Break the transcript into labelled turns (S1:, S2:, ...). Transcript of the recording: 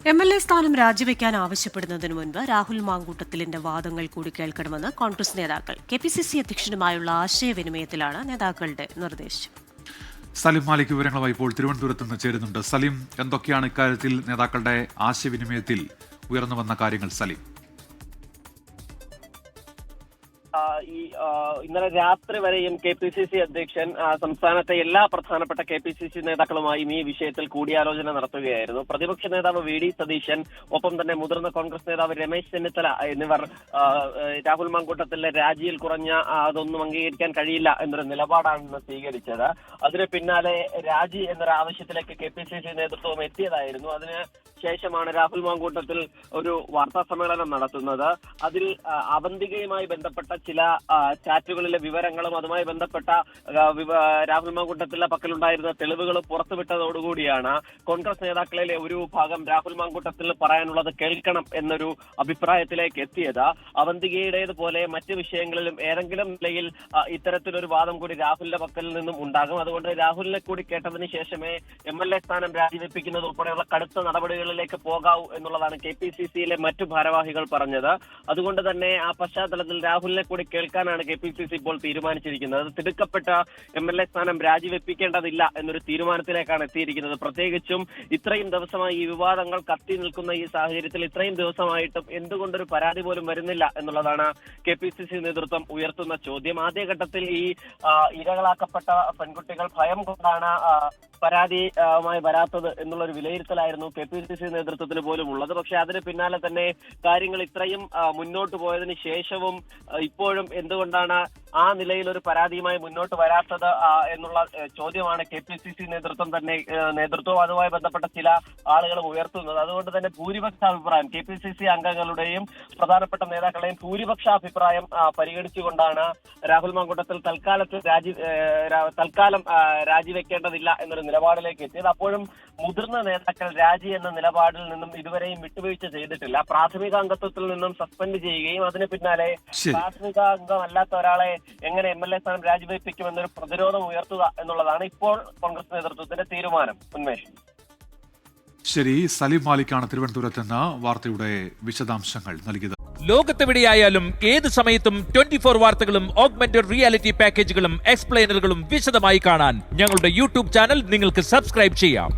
S1: MLA സ്ഥാനം രാജിവെക്കാൻ ആവശ്യപ്പെടുന്നതിന് മുൻപ് രാഹുൽ മാങ്കൂട്ടത്തിലിന്റെ വാദങ്ങൾ കൂടി കേൾക്കണമെന്ന് കോൺഗ്രസ് നേതാക്കൾ. KPCC അധ്യക്ഷനുമായുള്ള ആശയവിനിമയത്തിലാണ് നേതാക്കളുടെ നിർദ്ദേശം.
S2: സലിം മാലിക് വിവരങ്ങളുമായി ഇപ്പോൾ തിരുവനന്തപുരത്ത് നിന്ന് ചേരുന്നുണ്ട്. സലിം, എന്തൊക്കെയാണ് ഇക്കാര്യത്തിൽ നേതാക്കളുടെ ആശയവിനിമയത്തിൽ ഉയർന്നു വന്ന കാര്യങ്ങൾ? സലിം,
S3: ഇന്നലെ രാത്രി വരെയും KPCC അധ്യക്ഷൻ സംസ്ഥാനത്തെ എല്ലാ പ്രധാനപ്പെട്ട KPCC നേതാക്കളുമായും ഈ വിഷയത്തിൽ കൂടിയാലോചന നടത്തുകയായിരുന്നു. പ്രതിപക്ഷ നേതാവ് VD സതീശൻ, ഒപ്പം തന്നെ മുതിർന്ന കോൺഗ്രസ് നേതാവ് രമേശ് ചെന്നിത്തല എന്നിവർ രാഹുൽ മാങ്കൂട്ടത്തിലെ രാജിയിൽ കുറഞ്ഞ അതൊന്നും അംഗീകരിക്കാൻ കഴിയില്ല എന്നൊരു നിലപാടാണ് സ്വീകരിച്ചത്. അതിന് പിന്നാലെ രാജി എന്നൊരു ആവശ്യത്തിലേക്ക് KPCC നേതൃത്വം എത്തിയതായിരുന്നു. അതിന് ശേഷമാണ് രാഹുൽ മാങ്കൂട്ടത്തിൽ ഒരു വാർത്താ സമ്മേളനം നടത്തുന്നത്. അതിൽ അവന്തികയുമായി ബന്ധപ്പെട്ട ചില ചാറ്റുകളിലെ വിവരങ്ങളും അതുമായി ബന്ധപ്പെട്ട രാഹുൽ മാങ്കൂട്ടത്തിലെ പക്കലുണ്ടായിരുന്ന തെളിവുകളും പുറത്തുവിട്ടതോടുകൂടിയാണ് കോൺഗ്രസ് നേതാക്കളിലെ ഒരു ഭാഗം രാഹുൽ മാങ്കൂട്ടത്തിൽ പറയാനുള്ളത് കേൾക്കണം എന്നൊരു അഭിപ്രായത്തിലേക്ക് എത്തിയത്. അവന്തികയുടേതുപോലെ മറ്റ് വിഷയങ്ങളിലും ഏതെങ്കിലും നിലയിൽ ഇത്തരത്തിലൊരു വാദം കൂടി രാഹുലിന്റെ പക്കലിൽ നിന്നും ഉണ്ടാകും. അതുകൊണ്ട് രാഹുലിനെ കൂടി കേട്ടതിന് ശേഷമേ MLA സ്ഥാനം രാജിവെപ്പിക്കുന്നത് ഉൾപ്പെടെയുള്ള കടുത്ത നടപടികളിലേക്ക് പോകാവൂ എന്നുള്ളതാണ് KPCCയിലെ മറ്റു ഭാരവാഹികൾ പറഞ്ഞത്. അതുകൊണ്ട് തന്നെ ആ പശ്ചാത്തലത്തിൽ രാഹുലിനെ കൂടി കേൾക്കാനാണ് KPCC ഇപ്പോൾ തീരുമാനിച്ചിരിക്കുന്നത്. തിടുക്കപ്പെട്ട MLA സ്ഥാനം രാജിവെപ്പിക്കേണ്ടതില്ല എന്നൊരു തീരുമാനത്തിലേക്കാണ് എത്തിയിരിക്കുന്നത്. പ്രത്യേകിച്ചും ഇത്രയും ദിവസമായി ഈ വിവാദങ്ങൾ കത്തി നിൽക്കുന്ന ഈ സാഹചര്യത്തിൽ ഇത്രയും ദിവസമായിട്ടും എന്തുകൊണ്ടൊരു പരാതി പോലും വരുന്നില്ല എന്നുള്ളതാണ് KPCC നേതൃത്വം ഉയർത്തുന്ന ചോദ്യം. ആദ്യഘട്ടത്തിൽ ഈ ഇരകളാക്കപ്പെട്ട പെൺകുട്ടികൾ ഭയം കൊണ്ടാണ് പരാതിയുമായി വരാത്തത് എന്നുള്ളൊരു വിലയിരുത്തലായിരുന്നു KPCC നേതൃത്വത്തിന് പോലും ഉള്ളത്. പക്ഷെ അതിന് പിന്നാലെ തന്നെ കാര്യങ്ങൾ ഇത്രയും മുന്നോട്ട് പോയതിനു ശേഷവും ഇപ്പോഴും എന്തുകൊണ്ടാണ് ആ നിലയിൽ ഒരു പരാതിയുമായി മുന്നോട്ട് വരാത്തത് എന്നുള്ള ചോദ്യമാണ് KPCC നേതൃത്വം അതുമായി ബന്ധപ്പെട്ട ചില ആളുകളും ഉയർത്തുന്നത്. അതുകൊണ്ട് തന്നെ ഭൂരിപക്ഷ അഭിപ്രായം KPCC അംഗങ്ങളുടെയും പ്രധാനപ്പെട്ട നേതാക്കളുടെയും ഭൂരിപക്ഷ അഭിപ്രായം പരിഗണിച്ചുകൊണ്ടാണ് രാഹുൽ മാങ്കൂട്ടത്തിൽ തൽക്കാലം രാജിവെക്കേണ്ടതില്ല എന്നൊരു നിലപാടിലേക്ക് എത്തിയത്. അപ്പോഴും മുതിർന്ന നേതാക്കൾ രാജി എന്ന നിലപാടിൽ നിന്നും ഇതുവരെയും വിട്ടുവീഴ്ച ചെയ്തിട്ടില്ല. പ്രാഥമിക അംഗത്വത്തിൽ നിന്നും സസ്പെൻഡ് ചെയ്യുകയും അതിന് പിന്നാലെ പ്രാഥമിക അംഗമല്ലാത്ത ഒരാളെ എങ്ങനെ MLA സ്ഥാനം രാജിവെപ്പിക്കുമെന്നൊരു പ്രതിരോധം ഉയർത്തുക എന്നുള്ളതാണ് ഇപ്പോൾ കോൺഗ്രസ് നേതൃത്വത്തിന്റെ തീരുമാനം. ഉന്മേഷ്,
S2: ശരി. സലിം മാലിക്കാണ് തിരുവനന്തപുരത്ത് നിന്ന് വാർത്തയുടെ വിശദാംശങ്ങൾ നൽകിയത്.
S4: ലോകത്തെവിടെയായാലും ഏത് സമയത്തും 24 വാർത്തകളും ഓഗ്മെന്റഡ് റിയാലിറ്റി പാക്കേജുകളും എക്സ്പ്ലെയിനറുകളും വിശദമായി കാണാൻ ഞങ്ങളുടെ YouTube ചാനൽ നിങ്ങൾക്ക് സബ്സ്ക്രൈബ് ചെയ്യാം.